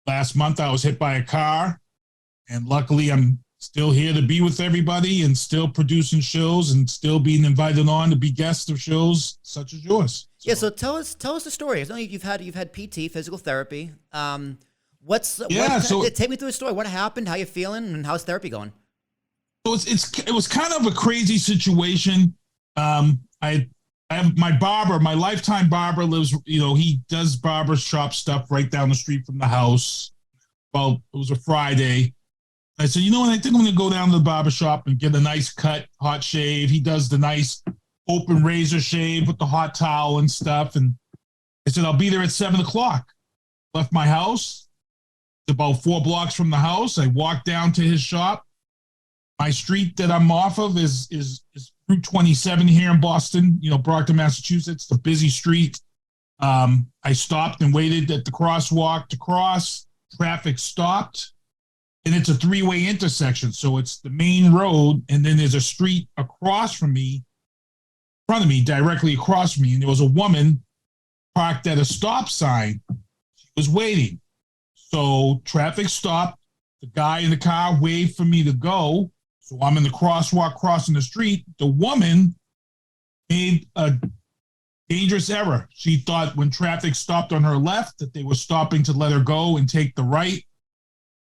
Last month, I was hit by a car, and luckily, I'm still here to be with everybody and still producing shows and still being invited on to be guests of shows such as yours. Yeah, so tell us the story. I know you've had PT, physical therapy. Yeah, so Take me through the story. What happened? How you feeling? And how's therapy going? it was kind of a crazy situation. I have my barber, my lifetime barber lives. He does barber shop stuff right down the street from the house. Well, it was a Friday. I said, you know what? I think I'm going to go down to the barber shop and get a nice cut, hot shave. He does the nice open razor shave with the hot towel and stuff. And I said, I'll be there at 7 o'clock. Left my house. It's about 4 blocks from the house. I walked down to his shop. My street that I'm off of is Route 27 here in Boston, Brockton, Massachusetts, the busy street. I stopped and waited at the crosswalk to cross. Traffic stopped, and it's a three-way intersection. So it's the main road, and then there's a street across from me, in front of me, directly across from me, and there was a woman parked at a stop sign. She was waiting. So traffic stopped. The guy in the car waved for me to go. So I'm in the crosswalk crossing the street. The woman made a dangerous error. She thought when traffic stopped on her left that they were stopping to let her go and take the right.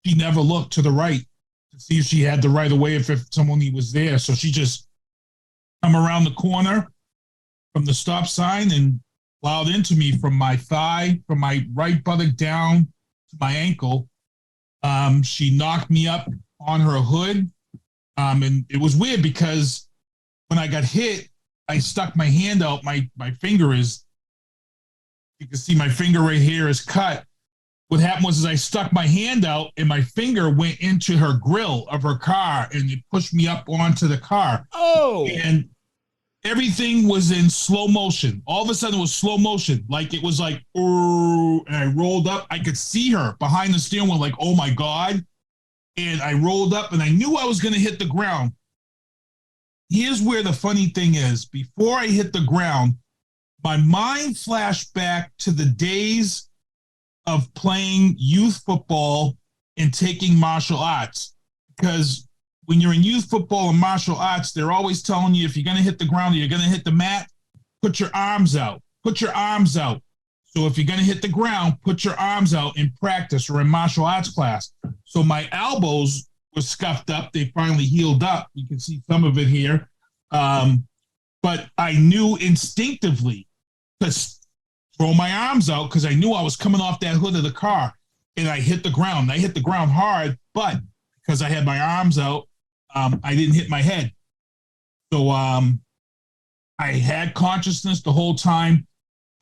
She never looked to the right to see if she had the right of way, if someone was there. So she just come around the corner from the stop sign and plowed into me from my thigh, from my right buttock down to my ankle. She knocked me up on her hood. And it was weird because when I got hit, I stuck my hand out. My finger is, you can see my finger right here is cut. What happened was I stuck my hand out and my finger went into her grill of her car and it pushed me up onto the car. Oh. And everything was in slow motion. All of a sudden it was slow motion. Like it was like, and I rolled up. I could see her behind the steering wheel like, oh my God. And I rolled up and I knew I was going to hit the ground. Here's where the funny thing is. Before I hit the ground, my mind flashed back to the days of playing youth football and taking martial arts. Because when you're in youth football and martial arts, they're always telling you if you're going to hit the ground or you're going to hit the mat, put your arms out. Put your arms out. So if you're going to hit the ground, put your arms out in practice or in martial arts class. So my elbows were scuffed up. They finally healed up. You can see some of it here. But I knew instinctively to throw my arms out because I knew I was coming off that hood of the car. And I hit the ground. I hit the ground hard, but because I had my arms out, I didn't hit my head. So I had consciousness the whole time.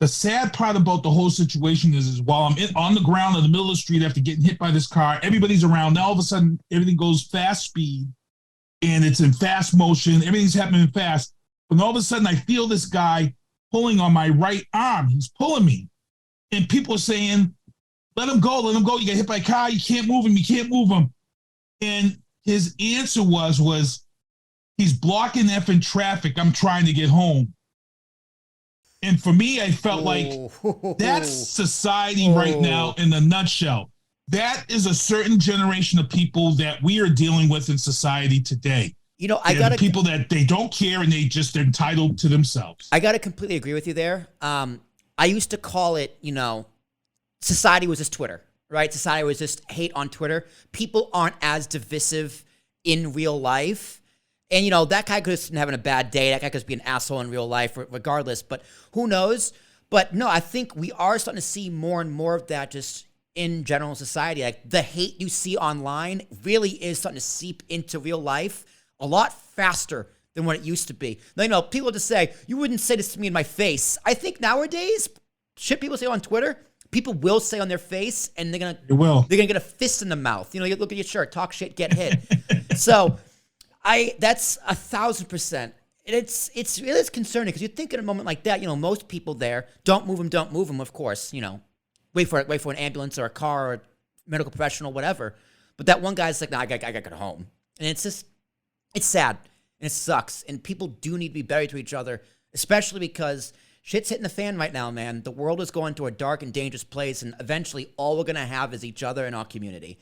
The sad part about the whole situation is while I'm on the ground in the middle of the street after getting hit by this car, everybody's around. Now all of a sudden, everything goes fast speed, and it's in fast motion. Everything's happening fast. And all of a sudden, I feel this guy pulling on my right arm. He's pulling me. And people are saying, let him go, let him go. You got hit by a car. You can't move him. You can't move him. And his answer was he's blocking effing traffic. I'm trying to get home. And for me, I felt like that's society right now in a nutshell. That is a certain generation of people that we are dealing with in society today. People that they don't care and they just entitled to themselves. I got to completely agree with you there. I used to call it, society was just Twitter, right? Society was just hate on Twitter. People aren't as divisive in real life. And, that guy could have been having a bad day. That guy could be an asshole in real life regardless. But who knows? But no, I think we are starting to see more and more of that just in general society. Like the hate you see online really is starting to seep into real life a lot faster than what it used to be. Now, people just say, you wouldn't say this to me in my face. I think nowadays, shit people say on Twitter, people will say on their face, and they're gonna get a fist in the mouth. You look at your shirt, talk shit, get hit. So that's 1,000%. It is concerning because you think in a moment like that, most people there don't move them, of course, wait for an ambulance or a car or a medical professional, whatever. But that one guy's like, nah, I got to go home. And it's sad and it sucks. And people do need to be better to each other, especially because shit's hitting the fan right now, man. The world is going to a dark and dangerous place, and eventually all we're going to have is each other and our community.